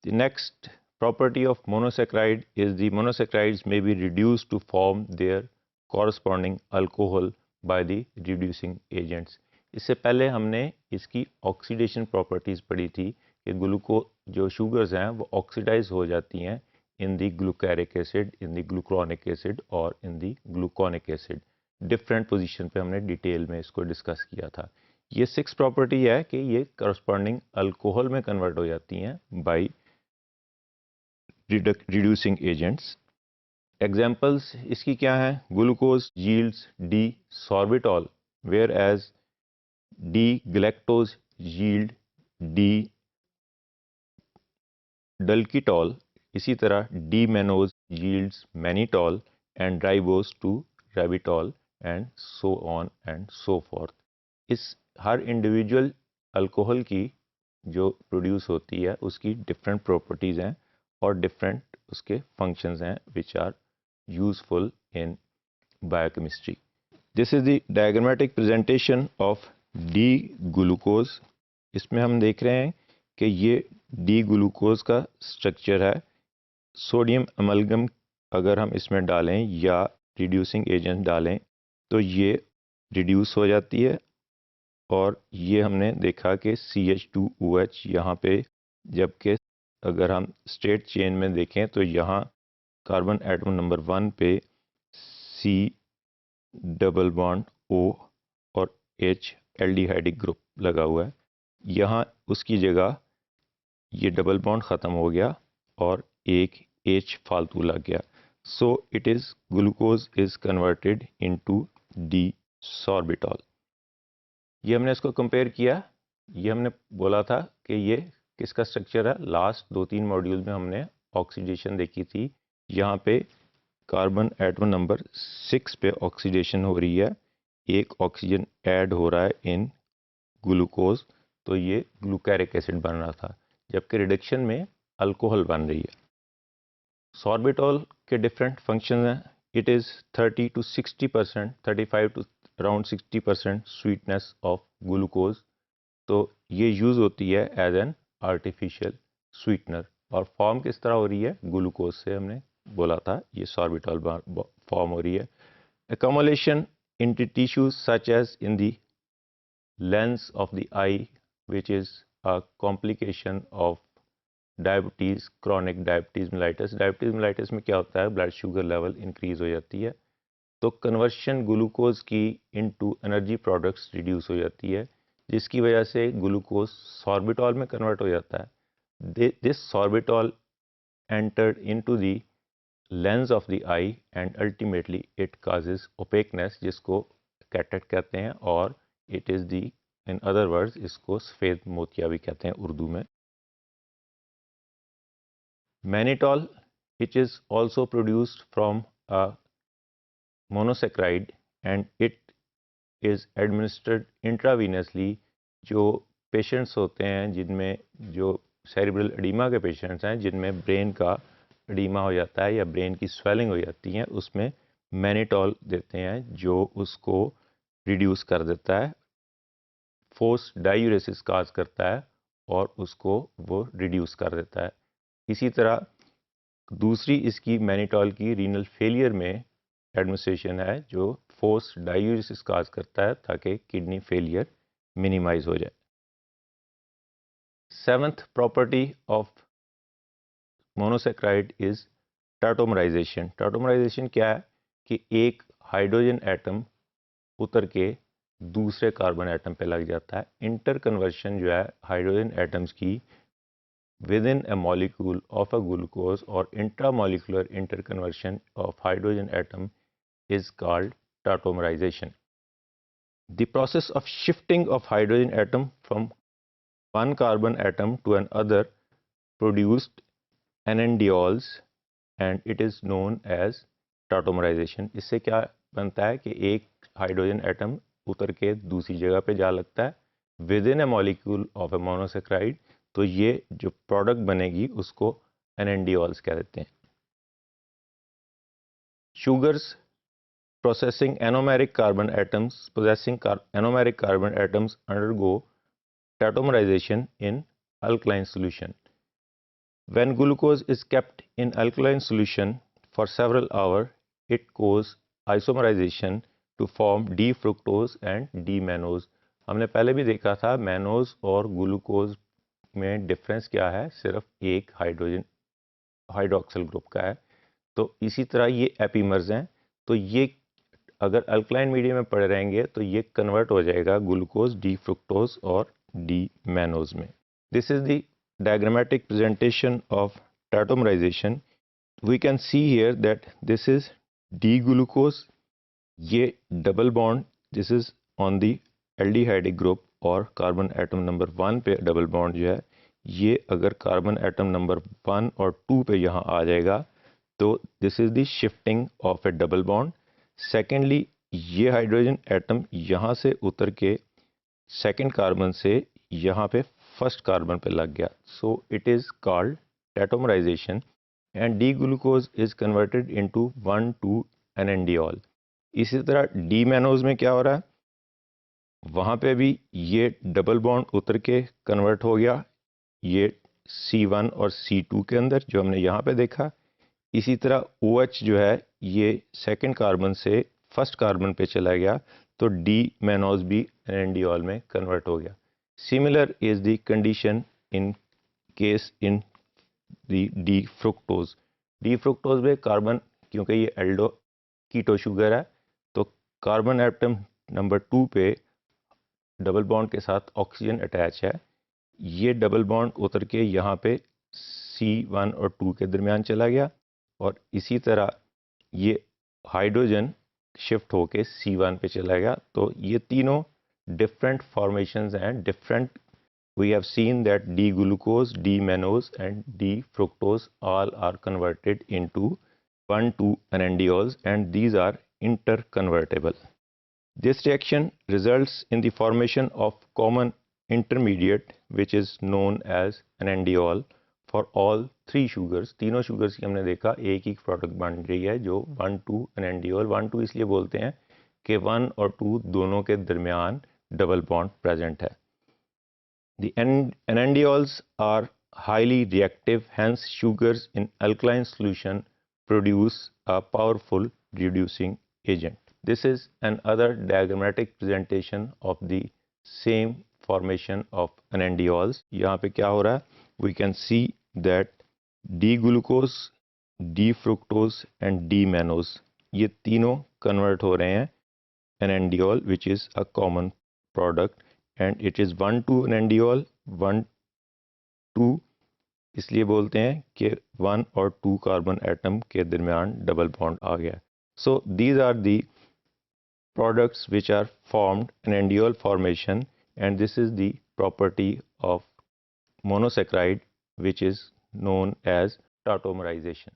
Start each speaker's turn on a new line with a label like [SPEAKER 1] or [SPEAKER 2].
[SPEAKER 1] The next property of monosaccharide is the monosaccharides may be reduced to form their corresponding alcohol by the reducing agents. इससे पहले हमने इसकी oxidation properties पढ़ी थी कि ग्लूको जो शुगर्स हैं वो ऑक्सीडाइज हो जाती हैं इन दी ग्लूकारिक एसिड, इन दी ग्लूक्रोनिक एसिड और इन दी ग्लूकोनिक एसिड. डिफरेंट पोजीशन पे हमने डिटेल में इसको डिस्कस किया था. ये 6 प्रॉपर्टी है कि ये करस्पॉन्डिंग अल्कोहल में कन्वर्ट हो जाती हैं बाई reducing agents. Examples इसकी क्या हैं? Glucose yields D-sorbitol, whereas D-galactose yield D-dulcitol. इसी तरह D-mannose yields mannitol and ribose to ribitol and so on and so forth. इस हर इंडिविजुअल अल्कोहल की जो प्रोड्यूस होती है उसकी डिफरेंट प्रॉपर्टीज़ हैं और डिफरेंट उसके फंक्शंस हैं which are useful in biochemistry. This is the diagrammatic presentation of D glucose. इसमें हम देख रहे हैं कि ये डी ग्लूकोज का स्ट्रक्चर है. सोडियम अमलगम अगर हम इसमें डालें या रिड्यूसिंग एजेंट डालें तो ये रिड्यूस हो जाती है और ये हमने देखा कि CH2OH यहाँ पे, जबकि अगर हम स्ट्रेट चेन में देखें तो यहाँ कार्बन एटम नंबर 1 पे C डबल बॉन्ड O और H एल्डिहाइडिक ग्रुप लगा हुआ है. यहाँ उसकी जगह ये डबल बॉन्ड ख़त्म हो गया और एक H फालतू लग गया. So it is glucose is converted into D sorbitol. ये हमने इसको कंपेयर किया. ये हमने बोला था कि ये किसका स्ट्रक्चर है. लास्ट 2-3 मॉड्यूल में हमने ऑक्सीडेशन देखी थी. यहाँ पे कार्बन एटम नंबर 6 पे ऑक्सीडेशन हो रही है, एक ऑक्सीजन ऐड हो रहा है इन ग्लूकोज, तो ये ग्लूकारिक एसिड बन रहा था, जबकि रिडक्शन में अल्कोहल बन रही है. सॉर्बिटॉल के डिफरेंट फंक्शन हैं. It is 30 to 60%, 35 to around 60% sweetness of glucose. तो ये यूज़ होती है एज एन आर्टिफिशियल स्वीटनर. और फॉर्म किस तरह हो रही है? ग्लूकोज से हमने बोला था ये सॉर्बिटॉल फॉर्म हो रही है. accumulation into tissues such as in the lens of the eye, which is a complication of diabetes, chronic diabetes mellitus. Diabetes mellitus में क्या होता है? ब्लड शुगर लेवल इंक्रीज़ हो जाती है, तो कन्वर्शन ग्लूकोज की इनटू एनर्जी प्रोडक्ट्स रिड्यूस हो जाती है, जिसकी वजह से ग्लूकोज सॉर्बिटॉल में कन्वर्ट हो जाता है. This sorbitol entered into the lens of the I and ultimately it causes ओपेकनेस, जिसको कैटरेक्ट कहते हैं, और it is the, in other words इसको सफ़ेद मोतिया भी कहते हैं उर्दू में. Mannitol, which is also produced from a monosaccharide and it is administered intravenously. जो पेशेंट्स होते हैं जिनमें, जो सेरिब्रल एडीमा के पेशेंट्स हैं जिनमें ब्रेन का एडीमा हो जाता है या ब्रेन की स्वेलिंग हो जाती है, उसमें मैनिटॉल देते हैं जो उसको रिड्यूस कर देता है, फोर्स डायूरेसिस काज करता है और उसको वो रिड्यूस कर देता है. इसी तरह दूसरी इसकी मैनिटॉल की रीनल फेलियर में एडमिनिस्ट्रेशन है जो फोर्स डायूरेसिस काज करता है ताकि किडनी फेलियर मिनिमाइज हो जाए. 7th property of monosaccharide is tautomerisation. Tautomerisation क्या है कि एक हाइड्रोजन एटम उतर के दूसरे कार्बन एटम पे लग जाता है. इंटर कन्वर्शन जो है हाइड्रोजन एटम्स की within a molecule of a glucose or intramolecular interconversion of hydrogen atom is called tautomerization. The process of shifting of hydrogen atom from one carbon atom to another produced enandiols and it is known as tautomerization. इससे क्या बनता है कि एक hydrogen atom उतर के दूसरी जगह पे जा लगता है within a molecule of a monosaccharide, तो ये जो प्रोडक्ट बनेगी उसको एनेंडियोल्स कह देते हैं. Sugars processing anomeric carbon atoms, possessing anomeric carbon atoms undergo tautomerization in alkaline solution. When glucose is kept in alkaline solution for several hours, it causes isomerization to form D-fructose and D-mannose. हमने पहले भी देखा था mannose और glucose में difference क्या है, सिर्फ एक हाइड्रोजन हाइड्रोक्सिल ग्रुप का है। तो इसी तरह ये एपीमर्स हैं, तो ये अगर अल्कलाइन मीडियम में पड़े रहेंगे तो ये कन्वर्ट हो जाएगा ग्लूकोज डी फ्रुक्टोज और डी मैनोज में। This is the diagrammatic presentation of tautomerization. We can see here that this is D-glucose, ये double bond, this is on the aldehydic group और कार्बन एटम नंबर 1 पे double bond जो है, ये अगर carbon atom number 1 और 2 पे यहाँ आ जाएगा तो this is the shifting of A double bond. Secondly, ये हाइड्रोजन एटम यहाँ से उतर के सेकेंड कार्बन से यहाँ पे फर्स्ट कार्बन पे लग गया, so it is called tautomerization and D glucose is converted into 1,2-NNDol। इसी तरह डी मैनोज में क्या हो रहा है, वहाँ पे भी ये डबल बॉन्ड उतर के कन्वर्ट हो गया ये C1 और C2 के अंदर, जो हमने यहाँ पे देखा। इसी तरह OH जो है ये सेकंड कार्बन से फर्स्ट कार्बन पे चला गया, तो डी मैनोज भी NNDol में कन्वर्ट हो गया। Similar is the condition in case in D fructose. D fructose में कार्बन, क्योंकि ये एल्डो कीटो शुगर है, तो कार्बन एटम नंबर 2 पे डबल बॉन्ड के साथ ऑक्सीजन अटैच है, ये डबल बॉन्ड उतर के यहाँ पे C1 और 2 के दरमियान चला गया, और इसी तरह ये हाइड्रोजन शिफ्ट होके C1 पे चला गया। तो ये तीनों different formations and different, we have seen that D-glucose, D-mannose and D-fructose all are converted into 1,2-NNDols and these are interconvertible. This reaction results in the formation of common intermediate which is known as NNDol for all three sugars। तीनों sugars की हमने देखा एक ही product बन रही है जो 1,2-NNDol। 1,2 इसलिए बोलते हैं कि 1 और 2 दोनों के दरमियान डबल बॉन्ड प्रेजेंट है। The NNDols are highly reactive, hence sugars in alkaline solution produce a powerful reducing agent. This is another diagrammatic presentation of the same formation of NNDols. यहाँ पे क्या हो रहा है, we can see that D-glucose, D-fructose and D-mannose ये तीनों convert हो रहे हैं NNDol which is a common product and it is 1,2-NNDol 1,2 इसलिए बोलते हैं कि 1 और 2 कार्बन एटम के दरमियान डबल बॉन्ड आ गया। So these are the products which are formed in NNDol formation and this is the property of monosaccharide which is known as tautomerization.